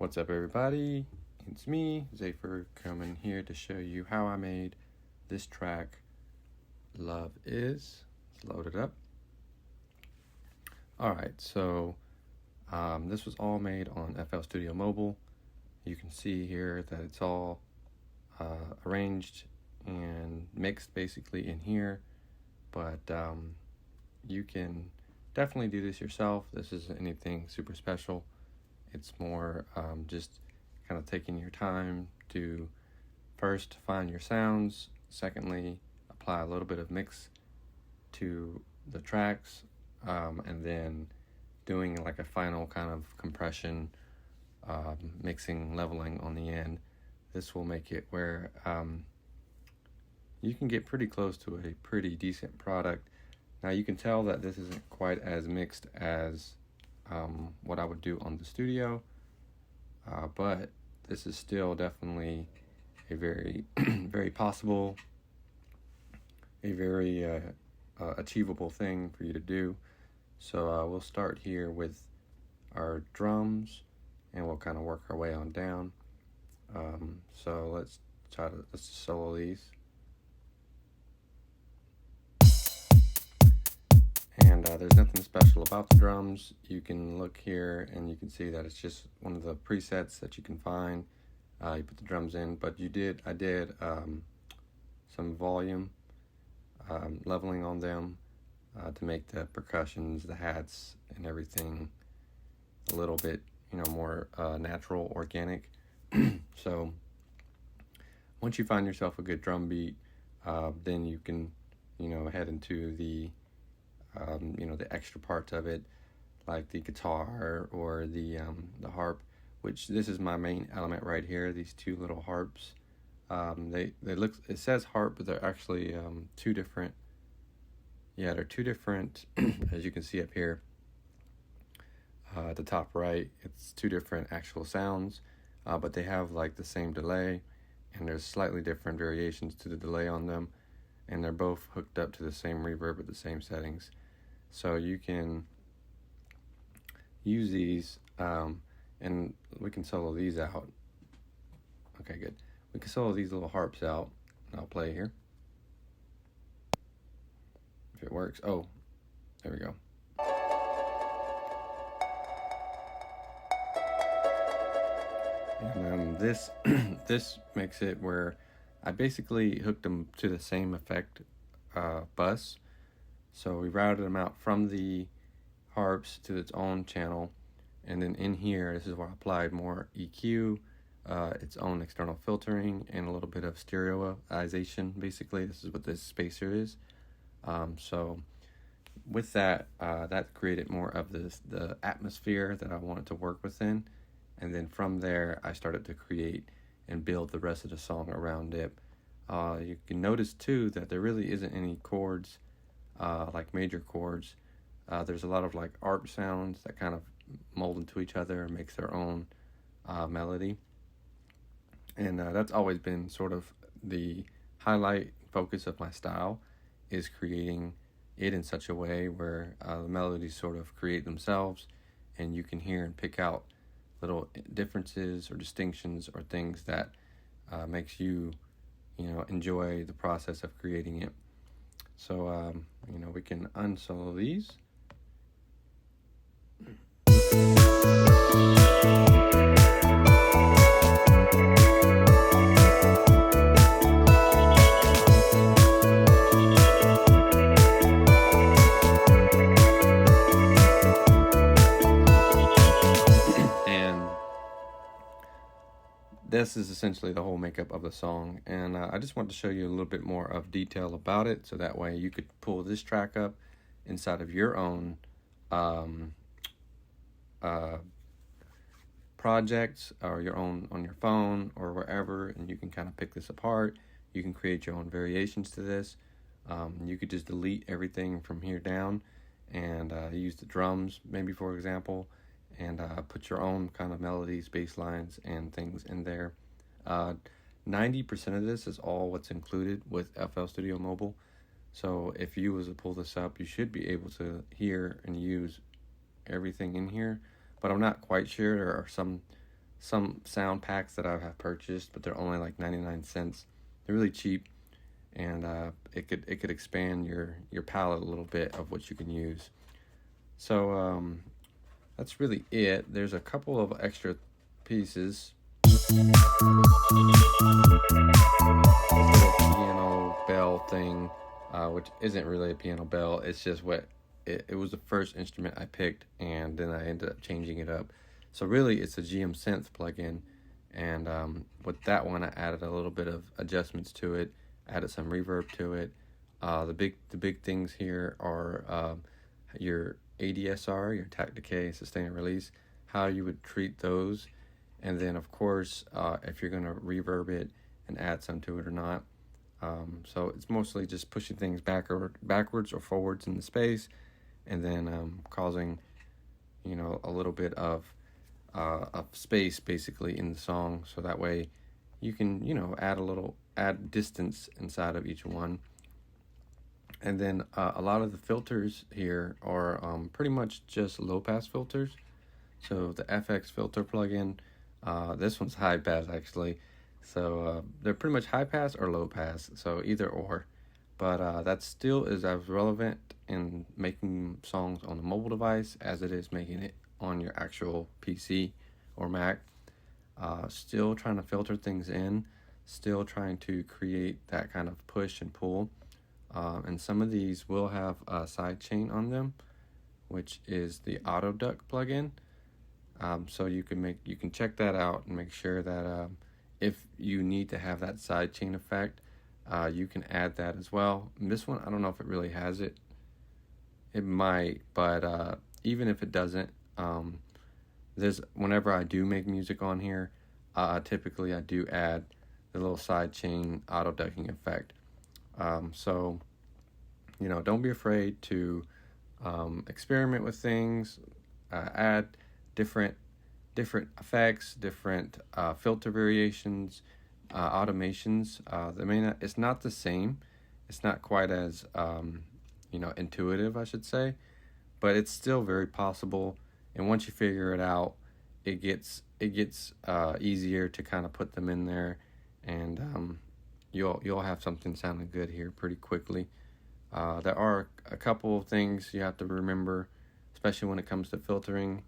What's up, everybody? It's me, Z8phyR, coming here to show you how I made this track, Love Is. Let's load it up. Alright, so this was all made on FL Studio Mobile. You can see here that it's all arranged and mixed basically in here, but you can definitely do this yourself. This isn't anything super special. It's more just kind of taking your time to first find your sounds, secondly apply a little bit of mix to the tracks, and then doing like a final kind of compression, mixing, leveling on the end. This will make it where you can get pretty close to a pretty decent product. Now you can tell that this isn't quite as mixed as what I would do on the studio, but this is still definitely a very very possible, a very achievable thing for you to do. So we'll start here with our drums and we'll kind of work our way on down. So let's solo these. And there's nothing special about the drums. You can look here and you can see that it's just one of the presets that you can find. You put the drums in, but I did some volume leveling on them to make the percussions, the hats, and everything a little bit, more natural, organic. So once you find yourself a good drum beat, then you can, head into the the extra parts of it, like the guitar or the harp, which this is my main element right here. These two little harps. They look. It says harp, but they're actually two different. Yeah, they're two different. As you can see up here, at the top right, it's two different actual sounds, but they have like the same delay, and there's slightly different variations to the delay on them, and they're both hooked up to the same reverb at the same settings. So you can use these, and we can solo these out. Okay, good. We can solo these little harps out, and I'll play here. If it works. Oh, there we go. And this this makes it where I basically hooked them to the same effect bus. So we routed them out from the harps to its own channel, and then in here, this is where I applied more EQ, its own external filtering, and a little bit of stereoization. Basically, this is what this spacer is. So with that, that created more of the atmosphere that I wanted to work within, and then from there, I started to create and build the rest of the song around it. You can notice too that there really isn't any chords, like major chords. There's a lot of like arp sounds that kind of mold into each other and makes their own melody. And that's always been sort of the highlight focus of my style, is creating it in such a way where the melodies sort of create themselves, and you can hear and pick out little differences or distinctions or things that makes you, enjoy the process of creating it. So, we can unsolo these. And this is essentially the whole makeup of the song, and I just want to show you a little bit more of detail about it, so that way you could pull this track up inside of your own projects, or your own on your phone or wherever, and you can kind of pick this apart. You can create your own variations to this. You could just delete everything from here down and use the drums, maybe for example, and put your own kind of melodies, bass lines, and things in there. 90% of this is all what's included with FL Studio Mobile. So if you was to pull this up, you should be able to hear and use everything in here. But I'm not quite sure. There are some some sound packs that I have purchased, but they're only like 99 cents. They're really cheap, and it could expand your palette a little bit of what you can use. So that's really it. There's a couple of extra pieces. Little piano bell thing, which isn't really a piano bell. It's just what it was the first instrument I picked, and then I ended up changing it up. So really, it's a GM synth plugin, and with that one, I added a little bit of adjustments to it, added some reverb to it. The big things here are your ADSR, your attack, decay, sustain, and release, how you would treat those, and then of course if you're going to reverb it and add some to it or not. So it's mostly just pushing things backwards or forwards in the space, and then causing a little bit of space basically in the song, so that way you can add distance inside of each one. And then a lot of the filters here are pretty much just low pass filters. So the FX filter plugin, this one's high pass actually. So they're pretty much high pass or low pass, so either or. But that still is as relevant in making songs on a mobile device as it is making it on your actual PC or Mac. Still trying to filter things in, still trying to create that kind of push and pull. And some of these will have a sidechain on them, which is the Auto Duck plugin. So you can check that out and make sure that if you need to have that sidechain effect, you can add that as well. And this one, I don't know if it really has it. It might, but even if it doesn't, whenever I do make music on here, typically I do add the little sidechain auto ducking effect. So don't be afraid to experiment with things, add different effects, different filter variations, automations. It's not the same. It's not quite as intuitive, I should say, but it's still very possible. And once you figure it out, it gets easier to kind of put them in there, and you'll have something sounding good here pretty quickly. There are a couple of things you have to remember, especially when it comes to filtering,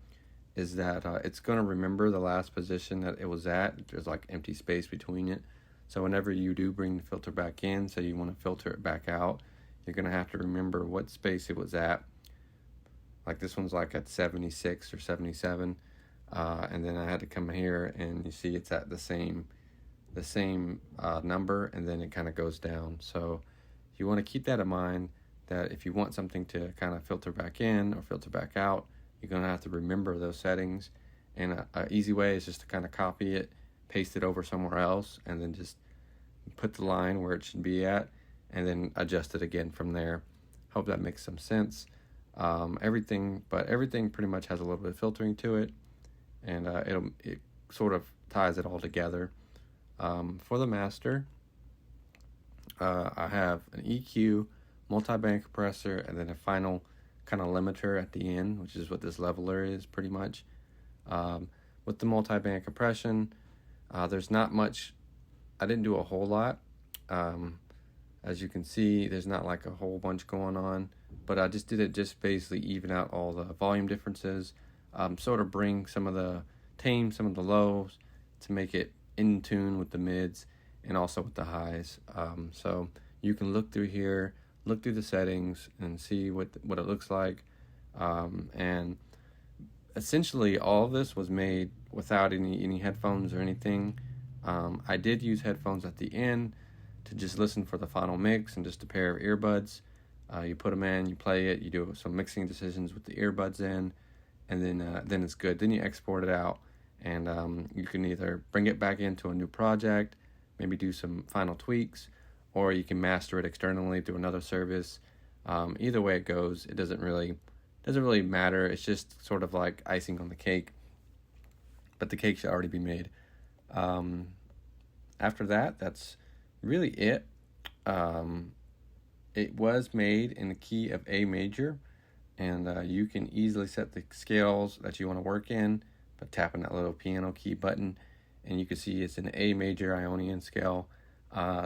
is that it's going to remember the last position that it was at. There's like empty space between it. So whenever you do bring the filter back in, so you want to filter it back out, you're going to have to remember what space it was at. Like this one's like at 76 or 77. And then I had to come here and you see it's at the same number, and then it kind of goes down. So you want to keep that in mind, that if you want something to kind of filter back in or filter back out, you're going to have to remember those settings. And an easy way is just to kind of copy it, paste it over somewhere else, and then just put the line where it should be at, and then adjust it again from there. Hope that makes some sense. Everything pretty much has a little bit of filtering to it, and it sort of ties it all together. For the master, I have an EQ, multi-band compressor, and then a final kind of limiter at the end, which is what this leveler is pretty much. With the multi-band compression, there's not much. I didn't do a whole lot. As you can see, there's not like a whole bunch going on, but I just did it just basically even out all the volume differences, sort of bring some of the tame, some of the lows to make it in tune with the mids and also with the highs. So you can look through here, look through the settings and see what it looks like. And essentially all of this was made without any headphones or anything. I did use headphones at the end to just listen for the final mix, and just a pair of earbuds. You put them in, you play it, you do some mixing decisions with the earbuds in, and then it's good. Then you export it out, and you can either bring it back into a new project, maybe do some final tweaks, or you can master it externally through another service. Either way it goes, it doesn't really matter. It's just sort of like icing on the cake, but the cake should already be made. After that, that's really it. It was made in the key of A major, and you can easily set the scales that you want to work in by tapping that little piano key button, and you can see it's an A major Ionian scale.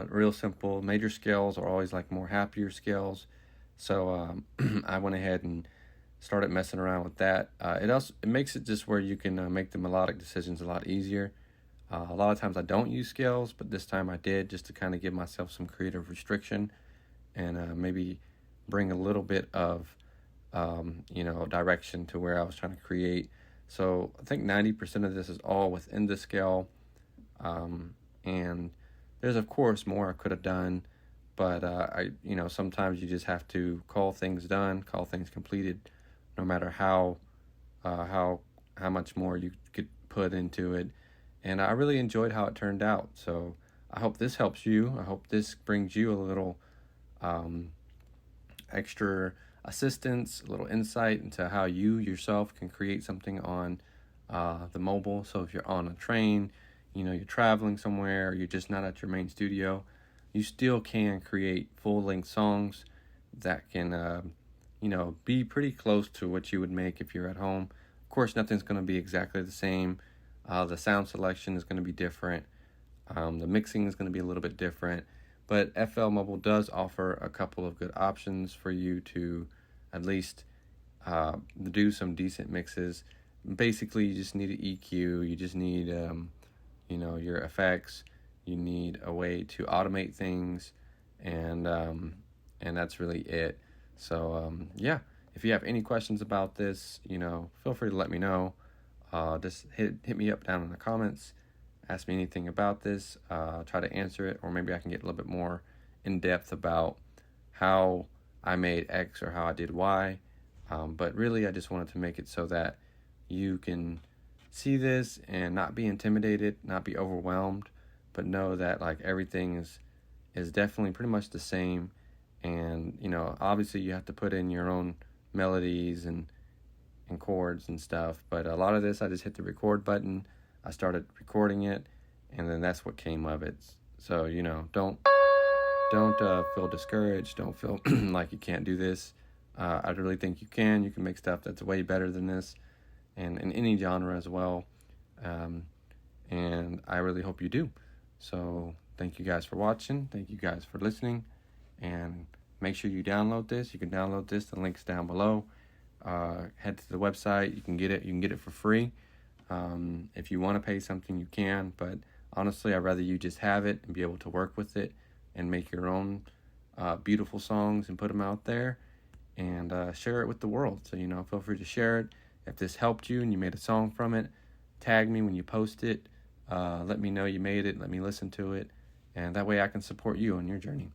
Real simple. Major scales are always like more happier scales, so I went ahead and started messing around with that. It makes it just where you can make the melodic decisions a lot easier. A lot of times I don't use scales, but this time I did, just to kind of give myself some creative restriction and maybe bring a little bit of direction to where I was trying to create. So I think 90% of this is all within the scale, and there's of course more I could have done, but sometimes you just have to call things done, call things completed, no matter how much more you could put into it. And I really enjoyed how it turned out. So I hope this helps you. I hope this brings you a little extra assistance, a little insight into how you yourself can create something on the mobile. So if you're on a train, you're traveling somewhere, or you're just not at your main studio, you still can create full-length songs that can, be pretty close to what you would make if you're at home. Of course, nothing's going to be exactly the same. The sound selection is going to be different. The mixing is going to be a little bit different. But FL Mobile does offer a couple of good options for you to at least do some decent mixes. Basically, you just need an EQ. You just need, your effects. You need a way to automate things, and that's really it. So if you have any questions about this, feel free to let me know. Just hit me up down in the comments. Ask me anything about this. I'll try to answer it, or maybe I can get a little bit more in depth about how I made X or how I did Y. But really, I just wanted to make it so that you can see this and not be intimidated, not be overwhelmed, but know that like everything is definitely pretty much the same. And obviously you have to put in your own melodies and chords and stuff, but a lot of this I just hit the record button, I started recording it, and then that's what came of it. So don't feel discouraged, don't feel like you can't do this. I really think you can make stuff that's way better than this, and in any genre as well. And I really hope you do. So thank you guys for watching, thank you guys for listening, and make sure you download this. You can download this, the link's down below. Head to the website, you can get it for free. If you want to pay something, you can, but honestly, I'd rather you just have it and be able to work with it and make your own beautiful songs and put them out there and share it with the world. So feel free to share it. If this helped you and you made a song from it, tag me when you post it. Let me know you made it, let me listen to it, and that way I can support you on your journey.